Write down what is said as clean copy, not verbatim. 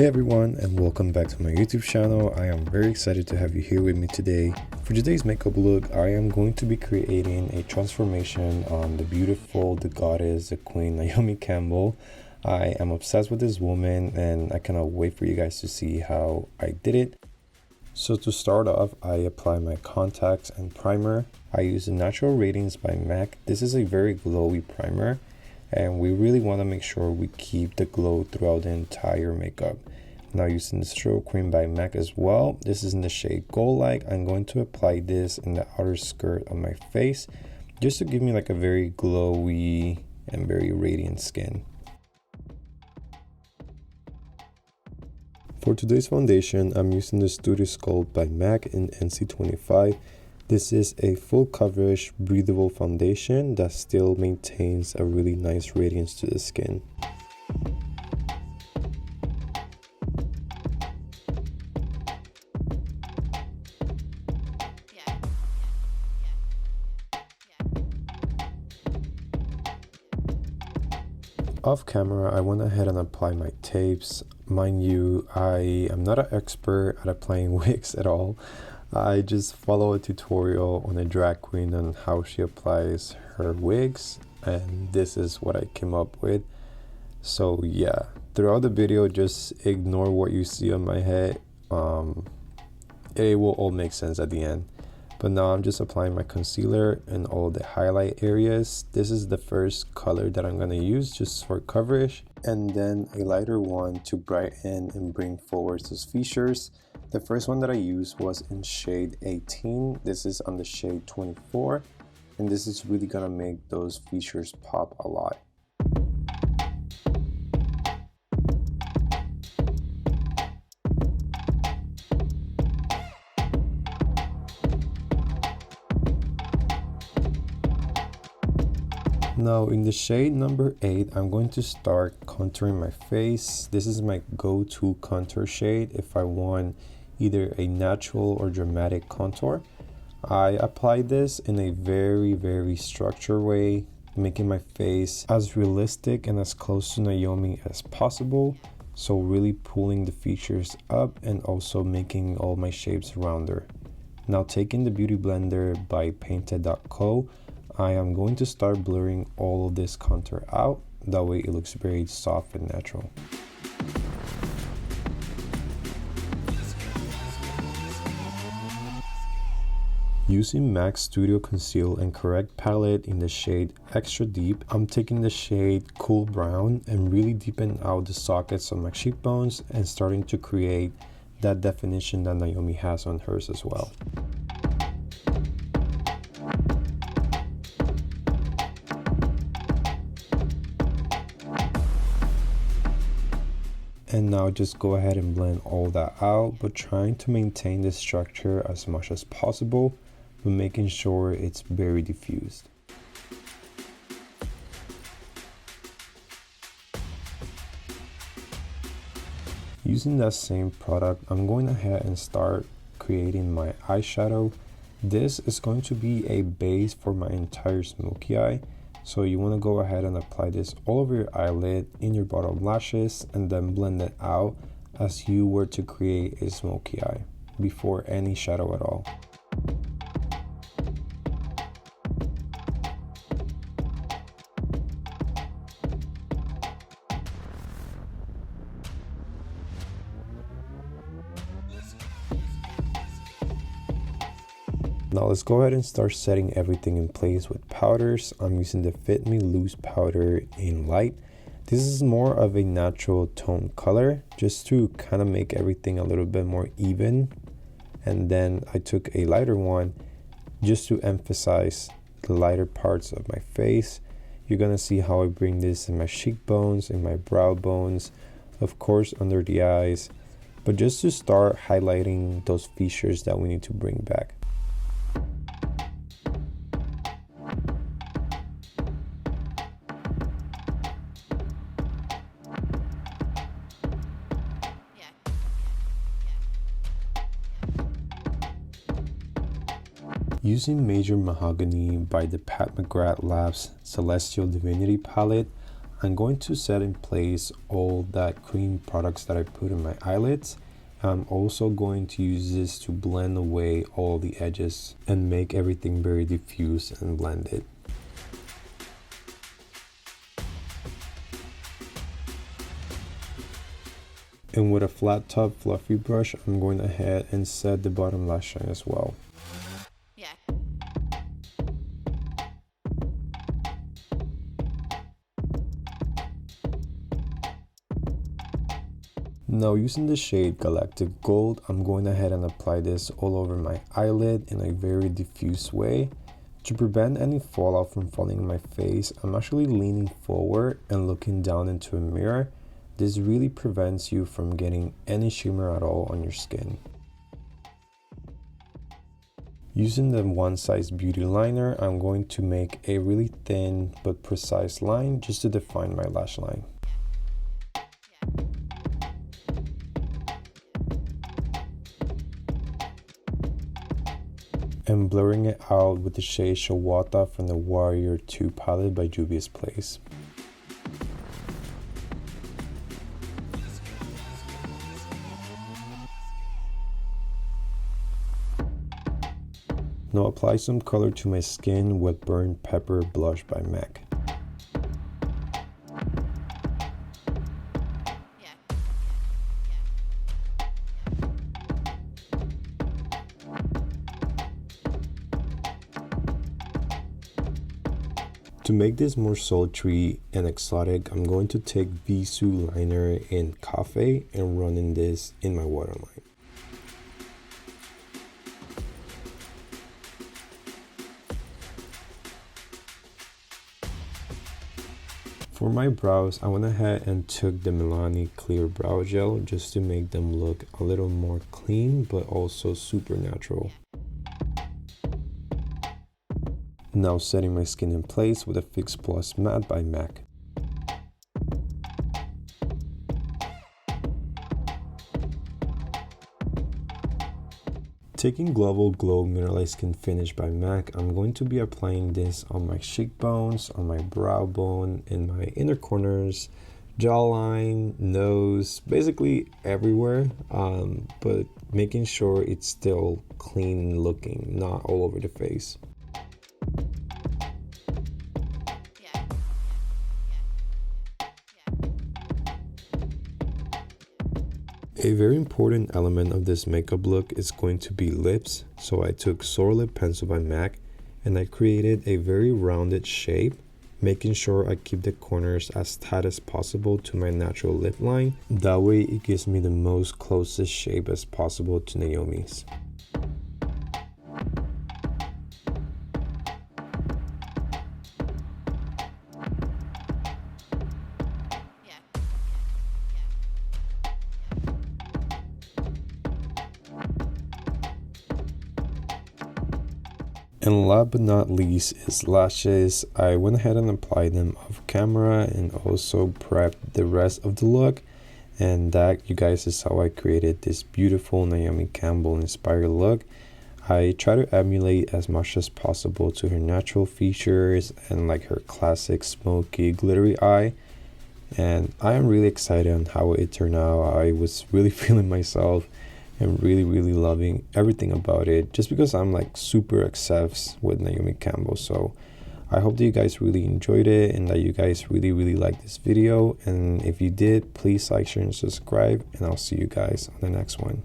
Hey everyone, and welcome back to my YouTube channel. I am very excited to have you here with me today. For today's makeup look, I am going to be creating a transformation on the beautiful, the goddess, the queen, Naomi Campbell. I am obsessed with this woman and I cannot wait for you guys to see how I did it. So to start off, I apply my contacts and primer. I use the Natural Radiance by MAC. This is a very glowy primer, and we really want to make sure we keep the glow throughout the entire makeup. Now using the Strobe Cream by MAC as well. This is in the shade Gold Like. I'm going to apply this in the outer skirt of my face just to give me like a very glowy and very radiant skin. For today's foundation, I'm using the Studio Sculpt by MAC in NC25. This is a full coverage, breathable foundation that still maintains a really nice radiance to the skin. Off camera, I went ahead and applied my tapes. Mind you, I am not an expert at applying wigs at all. I just follow a tutorial on a drag queen on how she applies her wigs, and this is what I came up with. So yeah, throughout the video, just ignore what you see on my head. It will all make sense at the end. But now I'm just applying my concealer in all the highlight areas. This is the first color that I'm gonna use just for coverage, and then a lighter one to brighten and bring forward those features. The first one that I used was in shade 18. This is on the shade 24, and this is really gonna make those features pop a lot. Now in the shade number 8, I'm going to start contouring my face. This is my go-to contour shade if I want either a natural or dramatic contour. I apply this in a very structured way, making my face as realistic and as close to Naomi as possible. So really pulling the features up and also making all my shapes rounder. Now taking the Beauty Blender by Painted.co, I am going to start blurring all of this contour out. That way it looks very soft and natural. Using MAC Studio Conceal and Correct palette in the shade Extra Deep, I'm taking the shade Cool Brown and really deepen out the sockets on my cheekbones and starting to create that definition that Naomi has on hers as well. And now just go ahead and blend all that out, but trying to maintain the structure as much as possible, but making sure it's very diffused. Using that same product, I'm going ahead and start creating my eyeshadow. This is going to be a base for my entire smoky eye. So you want to go ahead and apply this all over your eyelid, in your bottom lashes, and then blend it out as you were to create a smoky eye before any shadow at all. Now let's go ahead and start setting everything in place with powders. I'm using the Fit Me Loose powder in light. This is more of a natural tone color just to kind of make everything a little bit more even. And then I took a lighter one just to emphasize the lighter parts of my face. You're gonna see how I bring this in my cheekbones, in my brow bones, of course under the eyes, but just to start highlighting those features that we need to bring back. Using Major Mahogany by the Pat McGrath Labs Celestial Divinity palette, I'm going to set in place all that cream products that I put in my eyelids. I'm also going to use this to blend away all the edges and make everything very diffuse and blended. And with a flat top fluffy brush, I'm going ahead and set the bottom lash line as well. Now using the shade Galactic Gold, I'm going ahead and apply this all over my eyelid in a very diffuse way. To prevent any fallout from falling in my face, I'm actually leaning forward and looking down into a mirror. This really prevents you from getting any shimmer at all on your skin. Using the One Size Beauty liner, I'm going to make a really thin but precise line just to define my lash line. And blurring it out with the shade Shawata from the Warrior 2 palette by Juvia's Place. Now apply some color to my skin with Burnt Pepper Blush by MAC. To make this more sultry and exotic, I'm going to take Visu liner in Cafe and running this in my waterline. For my brows, I went ahead and took the Milani Clear Brow Gel just to make them look a little more clean but also super natural. Now setting my skin in place with a Fix Plus Matte by MAC. Taking Global Glow Mineralized Skin Finish by MAC, I'm going to be applying this on my cheekbones, on my brow bone, in my inner corners, jawline, nose, basically everywhere, but making sure it's still clean looking, not all over the face. A very important element of this makeup look is going to be lips, so I took Soar Lip Pencil by MAC and I created a very rounded shape, making sure I keep the corners as tight as possible to my natural lip line. That way it gives me the most closest shape as possible to Naomi's. And last but not least is lashes. I went ahead and applied them off camera and also prepped the rest of the look. And that, you guys, is how I created this beautiful Naomi Campbell inspired look. I try to emulate as much as possible to her natural features and like her classic smoky glittery eye. And I am really excited on how it turned out. I was really feeling myself and really loving everything about it, just because I'm like super obsessed with Naomi Campbell. So I hope that you guys really enjoyed it and that you guys really liked this video. And if you did, please like, share, and subscribe, and I'll see you guys on the next one.